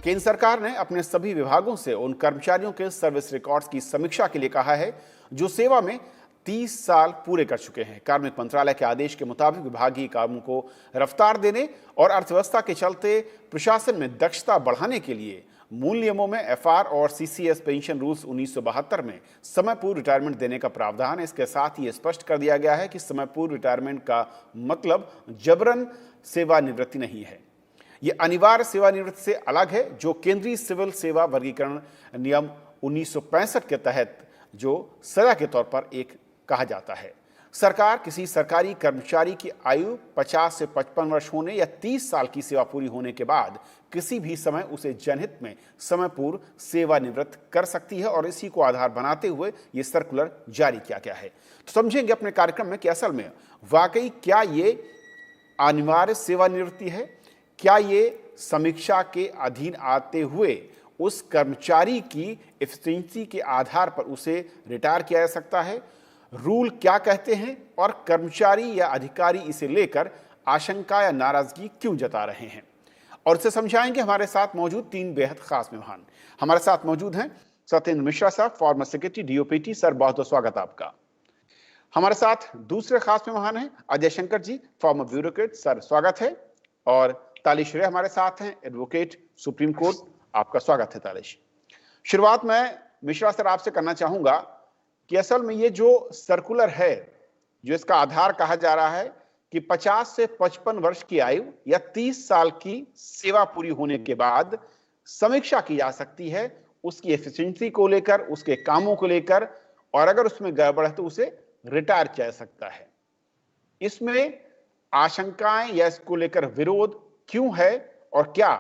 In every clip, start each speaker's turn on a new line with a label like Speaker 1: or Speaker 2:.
Speaker 1: केंद्र सरकार ने अपने सभी विभागों से उन कर्मचारियों के सर्विस रिकॉर्ड्स की समीक्षा के लिए कहा है जो सेवा में 30 साल पूरे कर चुके हैं। कार्मिक मंत्रालय के आदेश के मुताबिक विभागीय कामों को रफ्तार देने और अर्थव्यवस्था के चलते प्रशासन में दक्षता बढ़ाने के लिए मूल नियमों में एफआर और सीसीएस पेंशन रूल्स 1972 में समय पूर्व रिटायरमेंट देने का प्रावधान है। इसके साथ ही स्पष्ट कर दिया गया है कि समय पूर्व रिटायरमेंट का मतलब जबरन सेवानिवृत्ति नहीं है। ये अनिवार्य सेवानिवृत्ति से अलग है, जो केंद्रीय सिविल सेवा वर्गीकरण नियम 1965 के तहत जो सजा के तौर पर एक कहा जाता है। सरकार किसी सरकारी कर्मचारी की आयु 50 से 55 वर्ष होने या 30 साल की सेवा पूरी होने के बाद किसी भी समय उसे जनहित में समय पूर्व सेवानिवृत्त कर सकती है और इसी को आधार बनाते हुए ये सर्कुलर जारी किया गया है। तो समझेंगे अपने कार्यक्रम में कि असल में वाकई क्या ये अनिवार्य सेवानिवृत्ति है, क्या ये समीक्षा के अधीन आते हुए उस कर्मचारी की एफिशिएंसी के आधार पर उसे रिटायर किया जा सकता है, रूल क्या कहते हैं और कर्मचारी या अधिकारी इसे लेकर आशंका या नाराजगी क्यों जता रहे हैं, और इसे समझाएंगे हमारे साथ मौजूद 3 बेहद खास मेहमान। हमारे साथ मौजूद हैं सत्येंद्र मिश्रा साहब, फॉर्मर सेक्रेटरी डीओपीटी। सर, बहुत बहुत स्वागत आपका। हमारे साथ दूसरे खास मेहमान हैं Ajay Shankar ji, farmer bureaucrat. Sir, स्वागत है। और तालिश रे हमारे साथ हैं, एडवोकेट, सुप्रीम कोर्ट। आपका स्वागत है तालिश। शुरुआत में मिश्रा सर आपसे करना चाहूंगा कि असल में ये जो सर्कुलर है, जो इसका आधार कहा जा रहा है कि 50 से 55 वर्ष की आयु या 30 साल की सेवा पूरी होने के बाद समीक्षा की जा सकती है उसकी एफिशिएंसी को लेकर, उसके कामों को लेकर, और अगर उसमें गड़बड़ है तो उसे रिटायर किया जा सकता है। इसमें आशंकाएं या इसको लेकर विरोध क्यों है, और क्या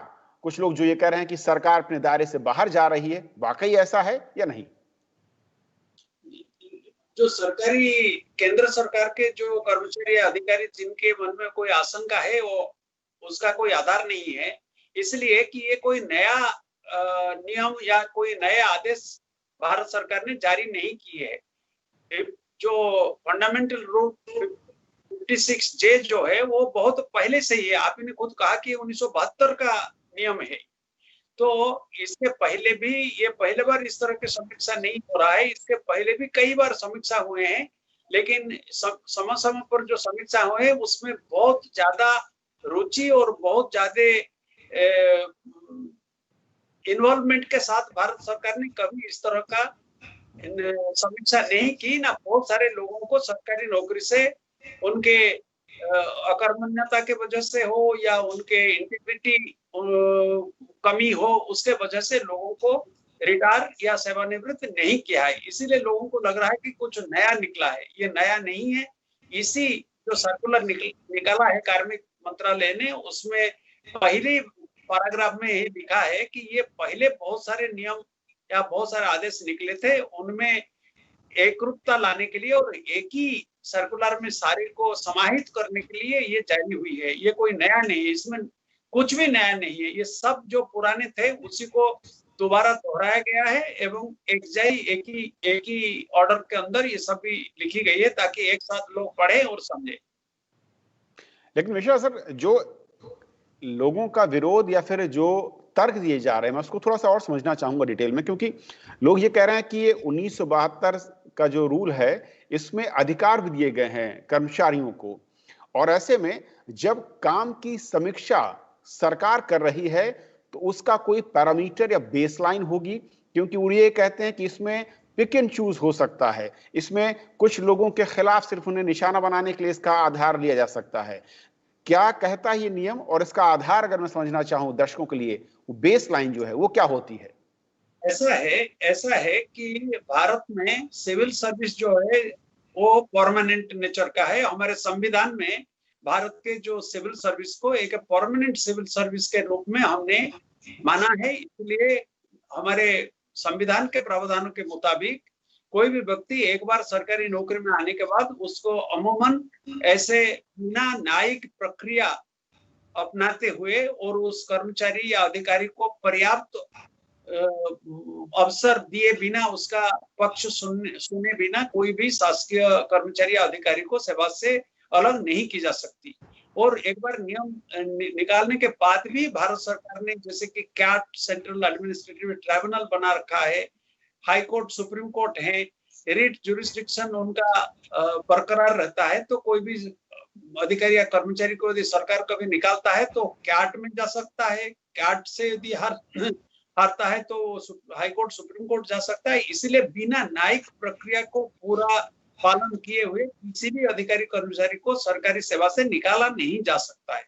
Speaker 1: कुछ लोग जो ये कह रहे हैं कि सरकार अपने दायरे से बाहर जा रही है, वाकई ऐसा है या नहीं?
Speaker 2: जो सरकारी केंद्र सरकार के जो कर्मचारी अधिकारी जिनके मन में कोई आशंका है, वो उसका कोई आधार नहीं है, इसलिए कि ये कोई नया नियम या कोई नए आदेश भारत सरकार ने जारी नहीं किए है। जो फंडामेंटल रूल 56J जो है वो बहुत पहले से ही है। आपने खुद कहा कि 1972 का नियम है, तो इसके पहले भी ये पहले बार इस तरह की समीक्षा नहीं हो रहा है। इसके पहले भी कई बार समीक्षा हुए हैं, लेकिन समय समय पर जो समीक्षा हुए हैं उसमें बहुत ज्यादा रुचि और बहुत ज्यादा इन्वॉल्वमेंट के साथ भारत सरकार ने कभी इस तरह का समीक्षा नहीं की। ना बहुत सारे लोगों को सरकारी नौकरी से उनके अकर्मण्यता के वजह से हो या उनके इंटीग्रिटी कमी हो, उसके वजह से लोगों को रिटायर या सेवानिवृत्त नहीं किया है। इसीलिए लोगों को लग रहा है कि कुछ नया निकला है। ये नया नहीं है। इसी जो सर्कुलर निकाला है कार्मिक मंत्रालय ने, उसमें पहली पैराग्राफ में ही लिखा है कि ये पहले बहुत सारे नियम या बहुत सारे आदेश निकले थे, उनमें एकरूपता लाने के लिए और एक ही सर्कुलर में सारे को समाहित करने के लिए ये जारी हुई है। ये कोई नया नहीं है, इसमें कुछ भी नया नहीं है। ये सब जो पुराने थे उसी को दोबारा दोहराया गया है एवं एक ही ऑर्डर के अंदर ये सब भी लिखी गई है ताकि एक साथ लोग पढ़े और समझे।
Speaker 1: लेकिन मिश्रा सर, जो लोगों का विरोध या फिर जो तर्क दिए जा रहे हैं, मैं उसको थोड़ा सा और समझना चाहूंगा डिटेल में, क्योंकि लोग ये कह रहे हैं कि ये 1972 का जो रूल है इसमें अधिकार भी दिए गए हैं कर्मचारियों को, और ऐसे में जब काम की समीक्षा सरकार कर रही है तो उसका कोई पैरामीटर या बेसलाइन होगी, क्योंकि वो ये कहते हैं कि इसमें पिक एंड चूज हो सकता है, इसमें कुछ लोगों के खिलाफ सिर्फ उन्हें निशाना बनाने के लिए इसका आधार लिया जा सकता है। क्या कहता है ये नियम, और इसका आधार अगर मैं समझना चाहूं दर्शकों के लिए, वो बेसलाइन जो है वो क्या होती है?
Speaker 2: ऐसा है कि भारत में सिविल सर्विस जो है वो परमानेंट नेचर का है। हमारे संविधान में भारत के जो सिविल सर्विस को एक परमानेंट सिविल सर्विस के रूप में हमने माना है। इसलिए हमारे संविधान के प्रावधानों के मुताबिक कोई भी व्यक्ति एक बार सरकारी नौकरी में आने के बाद उसको अमूमन ऐसे बिना न्यायिक प्रक्रिया अपनाते हुए और उस कर्मचारी या अधिकारी को पर्याप्त अवसर दिए बिना, उसका पक्ष सुने बिना कोई भी शासकीय कर्मचारी या अधिकारी को सेवा से अलग नहीं की जा सकती। और एक बार नियम निकालने के बाद भी भारत सरकार ने जैसे कि कैट, सेंट्रल एडमिनिस्ट्रेटिव ट्राइब्यूनल बना रखा है, हाई कोर्ट, सुप्रीम कोर्ट है, रिट जुरिस्डिक्शन उनका बरकरार रहता है। तो कोई भी अधिकारी या कर्मचारी को यदि सरकार कभी निकालता है तो कैट में जा सकता है, कैट से यदि हारता है तो हाई कोर्ट, सुप्रीम कोर्ट जा सकता है। इसलिए बिना न्यायिक प्रक्रिया को पूरा पालन किए हुए किसी भी अधिकारी कर्मचारी को सरकारी सेवा से निकाला नहीं जा सकता है।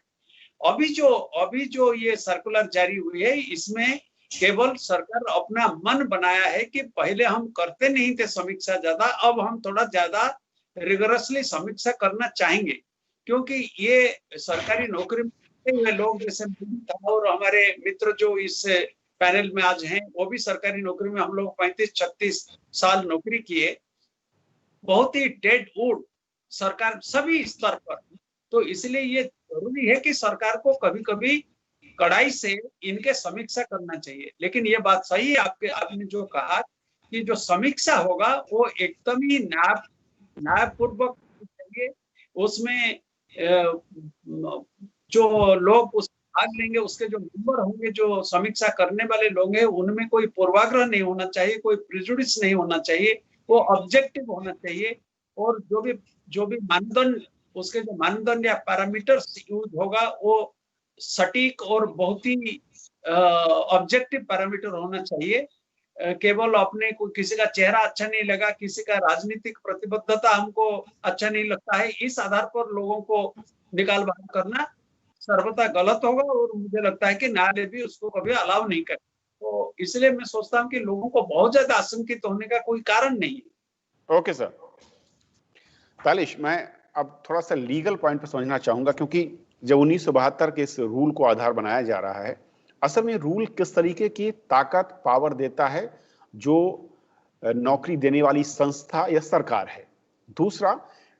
Speaker 2: अभी जो ये सर्कुलर जारी हुई है, इसमें केवल सरकार अपना मन बनाया है कि पहले हम करते नहीं थे समीक्षा ज्यादा, अब हम थोड़ा ज्यादा रिगरसली समीक्षा करना चाहेंगे, क्योंकि ये सरकारी नौकरी में लोग जैसे और हमारे मित्र जो इस पैनल में आज हैं, वो भी सरकारी नौकरी में हम लोग 35-36 साल नौकरी किए, बहुत ही डेड वुड सरकार सभी स्तर पर। तो इसलिए ये जरूरी है कि सरकार को कभी कभी कड़ाई से इनके समीक्षा करना चाहिए। लेकिन ये बात सही है आपने जो कहा कि जो समीक्षा होगा वो एकदम ही न्यायपूर्वक चाहिए। उसमें जो लोग उस भाग लेंगे, उसके जो मेंबर होंगे, जो समीक्षा करने वाले लोग हैं, उनमें कोई पूर्वाग्रह नहीं होना चाहिए, कोई प्रिजुडिस नहीं होना चाहिए, वो ऑब्जेक्टिव होना चाहिए। और जो भी मानदंड, उसके जो मानदंड या पैरामीटर्स यूज होगा वो सटीक और बहुत ही ऑब्जेक्टिव पैरामीटर होना चाहिए। केवल अपने को किसी का चेहरा अच्छा नहीं लगा, किसी का राजनीतिक प्रतिबद्धता हमको अच्छा नहीं लगता है, इस आधार पर लोगों को निकाल बाहर करना सर्वथा गलत होगा, और मुझे लगता है कि न्यायालय भी उसको कभी अलाउ नहीं करे। तो इसलिए मैं सोचता हूँ कि लोगों को बहुत ज्यादा आशंकित होने का कोई कारण नहीं है।
Speaker 1: Okay sir. तालिश, मैं अब थोड़ा सा लीगल पॉइंट पर समझना चाहूंगा, क्योंकि जब 1972 के इस रूल को आधार बनाया जा रहा है, असल में रूल किस तरीके की ताकत, पावर देता है जो नौकरी देने वाली संस्था या सरकार है। दूसरा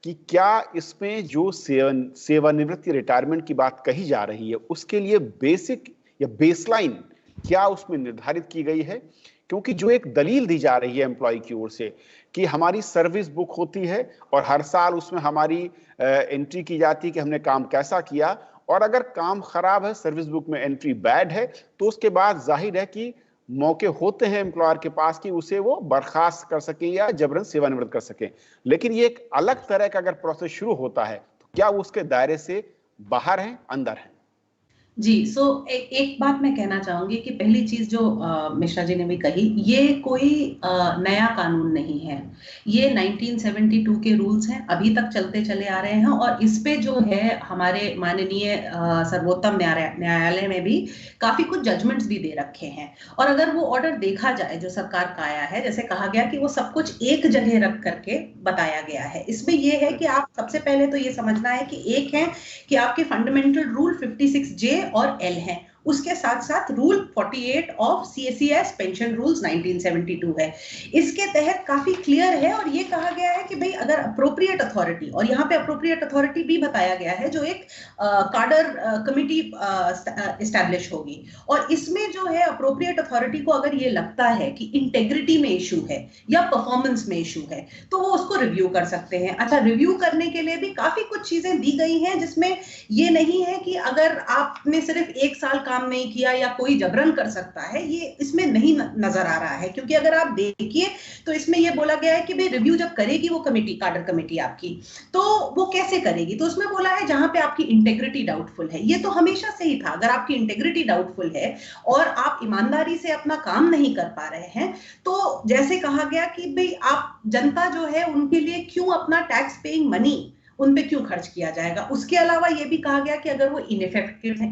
Speaker 1: कि क्या इसमें जो सेवानिवृत्ति, रिटायरमेंट की बात कही जा रही है, उसके लिए बेसिक या बेसलाइन क्या उसमें निर्धारित की गई है। क्योंकि जो एक दलील दी जा रही है एम्प्लॉय की ओर से कि हमारी सर्विस बुक होती है और हर साल उसमें हमारी एंट्री की जाती है कि हमने काम कैसा किया, और अगर काम खराब है, सर्विस बुक में एंट्री बैड है, तो उसके बाद जाहिर है कि मौके होते हैं एम्प्लॉयर के पास कि उसे वो बर्खास्त कर सके या जबरन सेवानिवृत्त कर सके। लेकिन ये एक अलग तरह का अगर प्रोसेस शुरू होता है तो क्या वो उसके दायरे से बाहर है, अंदर है?
Speaker 3: जी, एक बात मैं कहना चाहूंगी कि पहली चीज जो मिश्रा जी ने भी कही, ये कोई नया कानून नहीं है, ये 1972 के रूल्स हैं, अभी तक चलते चले आ रहे हैं। और इस पे जो है हमारे माननीय सर्वोत्तम न्यायालय में भी काफी कुछ जजमेंट्स भी दे रखे हैं। और अगर वो ऑर्डर देखा जाए जो सरकार का आया है, जैसे कहा गया कि वो सब कुछ एक जगह रख करके बताया गया है, इसमें ये है कि आप सबसे पहले तो ये समझना है कि एक है कि आपके फंडामेंटल रूल 56J और L हैं, उसके साथ साथ rule 48 of CACS pension rules 1972 है। इसके तहत काफी क्लियर है और ये कहा गया है कि भाई अगर अप्रोप्रिएट अथॉरिटी, और यहाँ पे अप्रोप्रिएट अथॉरिटी भी बताया गया है, जो एक कार्डर कमिटी एस्टैब्लिश होगी, और इसमें जो है अप्रोप्रिएट अथॉरिटी को अगर ये लगता है कि इंटेग्रिटी में इशू है या परफॉर्मेंस में इशू है तो वो उसको रिव्यू कर सकते हैं। अच्छा, रिव्यू करने के लिए भी काफी कुछ चीजें दी गई हैं, जिसमें ये नहीं है कि अगर आपने सिर्फ 1 साल काम नहीं किया या कोई जबरन कर सकता है, ये इसमें नहीं नजर आ रहा है। क्योंकि अगर आप देखिए तो इसमें ये बोला गया है कि भाई रिव्यू जब करेगी वो कमेटी, कार्डर कमेटी आपकी, तो वो कैसे करेगी, तो उसमें बोला है जहां पे आपकी इंटेग्रिटी डाउटफुल है। ये तो हमेशा से ही था, अगर आपकी इंटेग्रिटी डाउटफुल है और आप ईमानदारी से अपना काम नहीं कर पा रहे हैं, तो जैसे कहा गया कि भाई आप, जनता जो है उनके लिए क्यों अपना टैक्स पेइंग मनी उन पे क्यों खर्च किया जाएगा। उसके अलावा ये भी कहा गया कि अगर वो इनफेक्टिव है,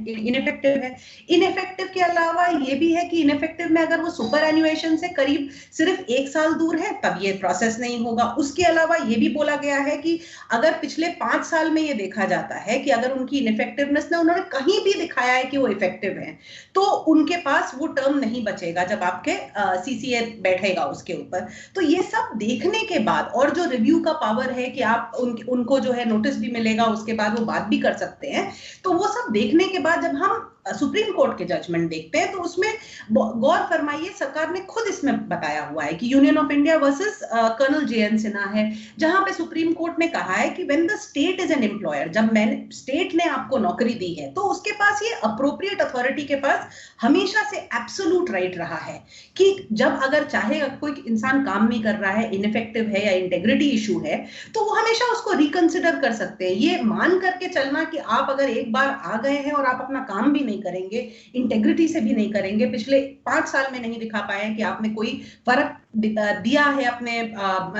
Speaker 3: इनफेक्टिव के अलावा ये भी है कि इनफेक्टिव में अगर वो सुपर एन्युएशन से करीब सिर्फ 1 साल दूर है तब ये प्रोसेस नहीं होगा। उसके अलावा ये भी बोला गया है कि अगर पिछले 5 साल में ये देखा जाता है कि अगर उनकी इनफेक्टिवनेस ने, उन्होंने कहीं भी दिखाया है कि वो इफेक्टिव है, तो उनके पास वो टर्म नहीं बचेगा जब आपके CCA बैठेगा उसके ऊपर। तो ये सब देखने के बाद, और जो रिव्यू का पावर है कि आप उनको जो है नोटिस भी मिलेगा, उसके बाद वो बात भी कर सकते हैं, तो वो सब देखने के बाद जब हम सुप्रीम कोर्ट के जजमेंट देखते हैं तो उसमें गौर फरमाइए, सरकार ने खुद इसमें बताया हुआ है कि Union of India versus Colonel JN Sinha है, जहां पे सुप्रीम कोर्ट ने कहा है कि when the state is an employer, जब स्टेट ने आपको नौकरी दी है तो उसके पास ये अप्रोप्रिएट अथॉरिटी के पास हमेशा से एब्सोल्यूट राइट रहा है कि जब अगर चाहे कोई इंसान काम नहीं कर रहा है, इनइफेक्टिव है या इंटेग्रिटी इशू है, तो वो हमेशा उसको रिकंसिडर कर सकते हैं। ये मान करके चलना कि आप अगर एक बार आ गए हैं और आप अपना काम भी नहीं करेंगे, इंटेग्रिटी से भी नहीं करेंगे, पिछले 5 साल में नहीं दिखा पाए कि आपने कोई फर्क दिया है अपने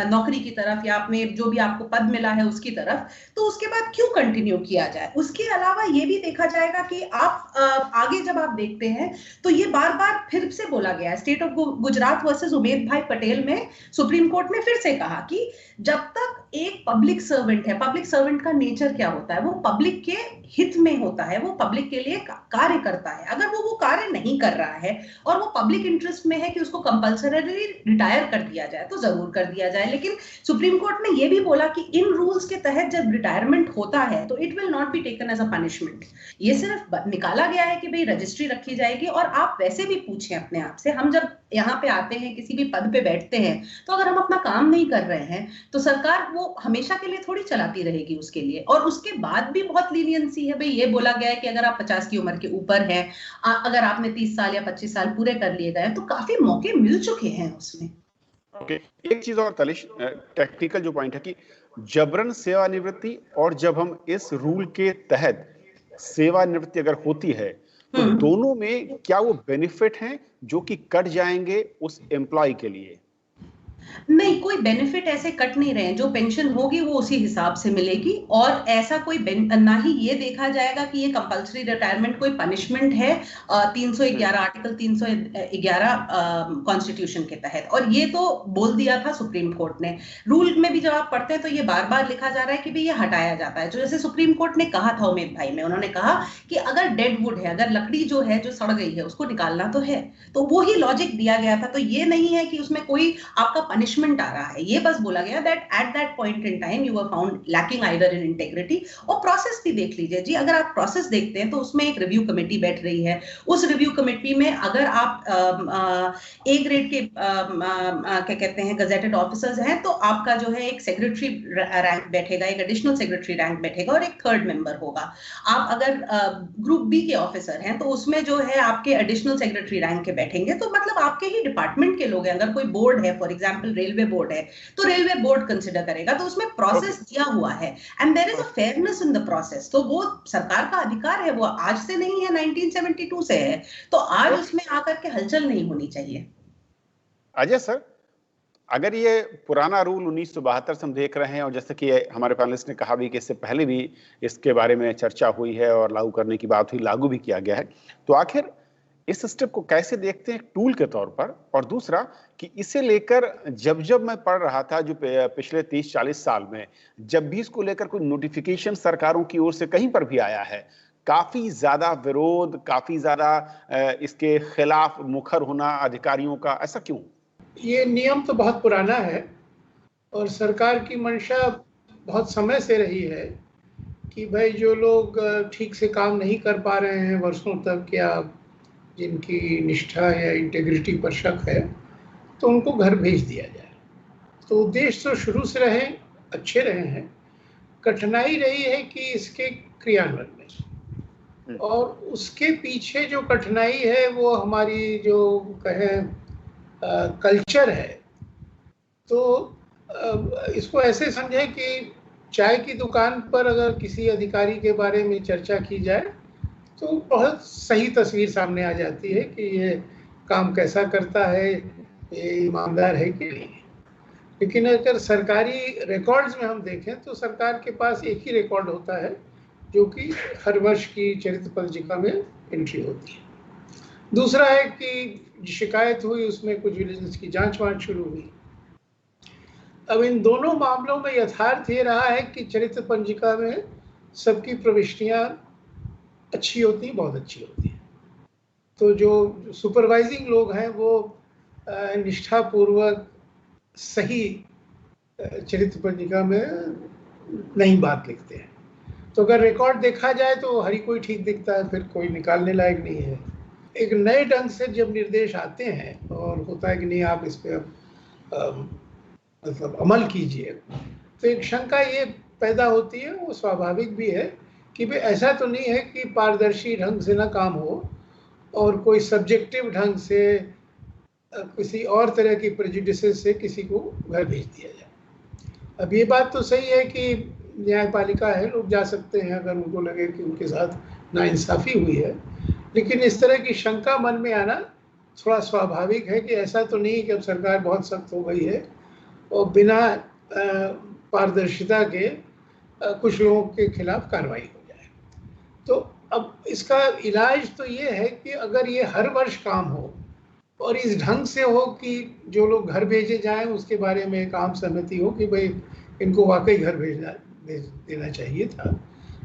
Speaker 3: नौकरी की तरफ या अपने जो भी आपको पद मिला है उसकी तरफ, तो उसके बाद क्यों कंटिन्यू किया जाए। उसके अलावा ये भी देखा जाएगा कि आप आगे जब आप देखते हैं तो ये बार बार फिर से बोला गया है, state of Gujarat versus Umed भाई पटेल में सुप्रीम कोर्ट ने फिर से कहा कि जब तक एक पब्लिक सर्वेंट है, पब्लिक सर्वेंट का नेचर क्या होता है, वो पब्लिक के हित में होता है, वो पब्लिक के लिए कार्य करता है। अगर वो कार्य नहीं कर रहा है और वो पब्लिक इंटरेस्ट में है कि उसको कंपल्सरी रिटायर कर दिया जाए तो जरूर कर दिया जाए। लेकिन सुप्रीम कोर्ट ने ये भी बोला कि इन रूल्स के तहत जब रिटायरमेंट होता है तो it will not be taken as a punishment. ये सिर्फ निकाला गया है कि भाई रजिस्ट्री रखी जाएगी। और आप वैसे भी पूछें अपने आप से, हम जब यहाँ पे आते हैं, किसी भी पद पे बैठते हैं, तो अगर हम अपना काम नहीं कर रहे हैं तो सरकार वो हमेशा के लिए थोड़ी चलाती रहेगी उसके लिए। और उसके बाद भी बहुत लीनियंसी है भाई, ये बोला गया है कि अगर आप 50 की उम्र के ऊपर हैं, अगर आपने 30 साल या 25 साल पूरे कर लिए गए तो काफी मौके मिल चुके हैं उसमें।
Speaker 1: ओके, एक चीज और तलिश, टेक्निकल जो पॉइंट है कि जबरन सेवानिवृत्ति और जब हम इस रूल के तहत सेवानिवृत्ति अगर होती है तो दोनों में क्या वो बेनिफिट हैं जो कि कट जाएंगे उस एम्प्लॉय के लिए?
Speaker 3: नहीं, कोई बेनिफिट ऐसे कट नहीं रहे हैं। जो पेंशन होगी वो उसी हिसाब से मिलेगी और ऐसा कोई ना ही ये देखा जाएगा कि ये कंपल्सरी रिटायरमेंट कोई पनिशमेंट है 311 आर्टिकल 311 कॉन्स्टिट्यूशन के तहत। और ये तो बोल दिया था सुप्रीम कोर्ट ने। रूल में भी जब आप पढ़ते हैं तो ये बार बार लिखा जा रहा है कि भाई ये हटाया जाता है। जो जैसे सुप्रीम कोर्ट ने कहा था उमेद भाई में, उन्होंने कहा कि अगर डेड वुड है, अगर लकड़ी जो है जो सड़ गई है उसको निकालना तो है, तो वो ही लॉजिक दिया गया था। तो ये नहीं है कि उसमें कोई आपका पनिशमेंट आ रहा है, ये बस बोला गया that at that point in time you were found lacking either in integrity. और प्रोसेस भी देख लीजिए जी, अगर आप प्रोसेस देखते हैं तो उसमें एक रिव्यू कमेटी बैठ रही है। उस रिव्यू कमेटी में अगर आप ए ग्रेड के क्या कहते हैं गजेटेड ऑफिसर्स हैं तो आपका जो है एक सेक्रेटरी रैंक बैठेगा, एक एडिशनल सेक्रेटरी रैंक बैठेगा और एक थर्ड मेंबर होगा। आप अगर ग्रुप बी के ऑफिसर हैं तो उसमें जो है आपके एडिशनल सेक्रेटरी रैंक के बैठेंगे। तो मतलब आपके ही डिपार्टमेंट के लोग हैं। अगर कोई बोर्ड है, फॉर एग्जांपल रेलवे बोर्ड है, तो रेलवे बोर्ड कंसिडर करेगा। तो उसमें प्रोसेस दिया हुआ है and there is a fairness in the process. तो वो सरकार का अधिकार है, वो आज से नहीं है, 1972 से है। तो आज उसमें आकर के हलचल नहीं होनी चाहिए।
Speaker 1: अजय सर, अगर ये पुराना रूल 1972 से हम देख रहे हैं और जैसे कि हमारे पैनलिस्ट ने कहा भी कि इससे पहले भी इसके बारे में चर्चा हुई है और लागू करने की बात हुई, लागू भी किया गया है, तो आखिर इस स्टेप को कैसे देखते हैं टूल के तौर पर? और दूसरा कि इसे लेकर जब मैं पढ़ रहा था जो पिछले 30-40 साल में जब भी इसको लेकर कोई नोटिफिकेशन सरकारों की ओर से कहीं पर भी आया है, काफी ज्यादा विरोध, काफी ज्यादा इसके खिलाफ मुखर होना अधिकारियों का, ऐसा क्यों?
Speaker 4: ये नियम तो बहुत पुराना है और सरकार की मंशा बहुत समय से रही है कि भाई जो लोग ठीक से काम नहीं कर पा रहे हैं वर्षों तक, या जिनकी निष्ठा या इंटेग्रिटी पर शक है, तो उनको घर भेज दिया जाए। तो उद्देश्य तो शुरू से रहे, अच्छे रहे हैं। कठिनाई रही है कि इसके क्रियान्वयन में, और उसके पीछे जो कठिनाई है वो हमारी जो कहें कल्चर है। तो इसको ऐसे समझें कि चाय की दुकान पर अगर किसी अधिकारी के बारे में चर्चा की जाए तो बहुत सही तस्वीर सामने आ जाती है कि ये काम कैसा करता है, ये ईमानदार है कि नहीं। लेकिन अगर सरकारी रिकॉर्ड्स में हम देखें तो सरकार के पास एक ही रिकॉर्ड होता है जो कि हर वर्ष की चरित्र पंजिका में एंट्री होती है। दूसरा है कि शिकायत हुई, उसमें कुछ विजिलेंस की जांच वांच शुरू हुई। अब इन दोनों मामलों में यथार्थ ये रहा है कि चरित्र पंजिका में सबकी प्रविष्टियां अच्छी होती, बहुत अच्छी होती हैं। तो जो सुपरवाइजिंग लोग हैं वो निष्ठापूर्वक सही चरित्र पंजिका में नई बात लिखते हैं। तो अगर रिकॉर्ड देखा जाए तो हर कोई ठीक दिखता है, फिर कोई निकालने लायक नहीं है। एक नए ढंग से जब निर्देश आते हैं और होता है कि नहीं आप इस पे मतलब अमल कीजिए, तो एक शंका ये पैदा होती है, वो स्वाभाविक भी है कि भाई ऐसा तो नहीं है कि पारदर्शी ढंग से ना काम हो और कोई सब्जेक्टिव ढंग से किसी और तरह की प्रेजुडिसेस से किसी को घर भेज दिया जाए। अब ये बात तो सही है कि न्यायपालिका है, लोग जा सकते हैं अगर उनको लगे कि उनके साथ नाइंसाफ़ी हुई है, लेकिन इस तरह की शंका मन में आना थोड़ा स्वाभाविक है कि ऐसा तो नहीं कि अब सरकार बहुत सख्त हो गई है और बिना पारदर्शिता के कुछ लोगों के खिलाफ कार्रवाई हो जाए। तो अब इसका इलाज तो ये है कि अगर ये हर वर्ष काम हो और इस ढंग से हो कि जो लोग घर भेजे जाएं उसके बारे में एक आम सहमति हो कि भाई इनको वाकई घर भेज देना चाहिए था,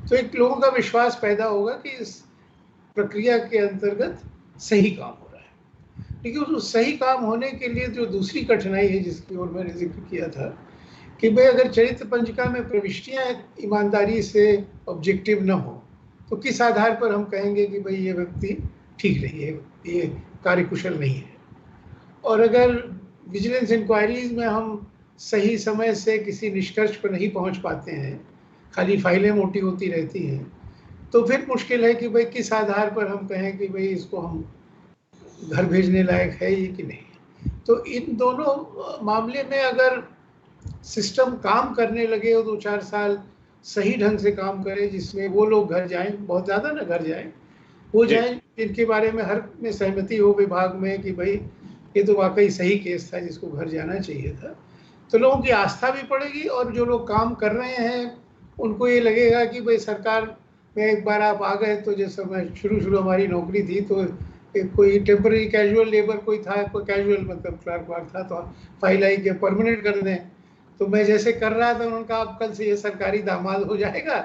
Speaker 4: तो एक लोगों का विश्वास पैदा होगा कि इस प्रक्रिया के अंतर्गत सही काम हो रहा है। लेकिन उस सही काम होने के लिए जो दूसरी कठिनाई है जिसकी ओर मैंने जिक्र किया था कि भाई अगर चरित्र पंजिका में प्रविष्टियां ईमानदारी से ऑब्जेक्टिव न हो तो किस आधार पर हम कहेंगे कि भाई ये व्यक्ति ठीक नहीं है, ये कार्यकुशल नहीं है। और अगर विजिलेंस इंक्वायरीज में हम सही समय से किसी निष्कर्ष पर नहीं पहुंच पाते हैं, खाली फाइलें मोटी होती रहती हैं, तो फिर मुश्किल है कि भाई किस आधार पर हम कहें कि भाई इसको हम घर भेजने लायक है ये कि नहीं। तो इन दोनों मामले में अगर सिस्टम काम करने लगे और 2-4 साल सही ढंग से काम करे जिसमें वो लोग घर जाएं, बहुत ज़्यादा ना घर जाएं, वो जाएं जिनके बारे में हर में सहमति हो विभाग में कि भाई ये तो वाकई सही केस था जिसको घर जाना चाहिए था, तो लोगों की आस्था भी पड़ेगी और जो लोग काम कर रहे हैं उनको ये लगेगा कि भाई सरकार में एक बार आप आ गए तो जैसे मैं शुरू हमारी नौकरी थी तो एक कोई टेम्पररी कैजुअल लेबर कोई था, कोई कैजुअल मतलब क्लर्क वार्क था, तो फाइल आई के परमानेंट कर दें, तो मैं जैसे कर रहा था उन्होंने कहा आप कल से ये सरकारी दामाद हो जाएगा,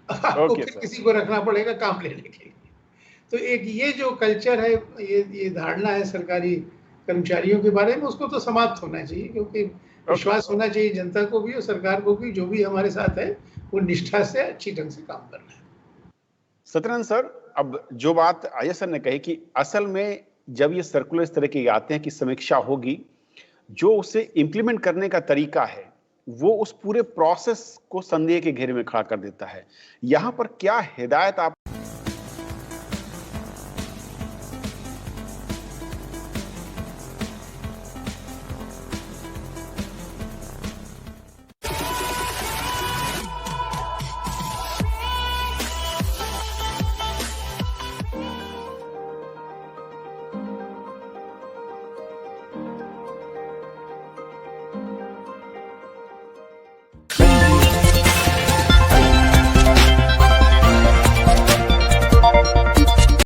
Speaker 4: अब आपको फिर किसी को रखना पड़ेगा काम लेने के लिए। तो एक ये जो कल्चर है, ये धारणा है सरकारी कर्मचारियों के बारे में, उसको तो समाप्त होना चाहिए, क्योंकि विश्वास होना चाहिए जनता को भी और सरकार को भी, जो भी हमारे साथ है वो निष्ठा से अच्छी ढंग से काम करना है।
Speaker 1: सत्यनारायण सर, अब जो बात अजय सर ने कही कि असल में जब ये सर्कुलर इस तरह के आते हैं कि समीक्षा होगी, जो उसे इंप्लीमेंट करने का तरीका है वो उस पूरे प्रोसेस को संदेह के घेरे में खड़ा कर देता है। यहाँ पर क्या हिदायत आप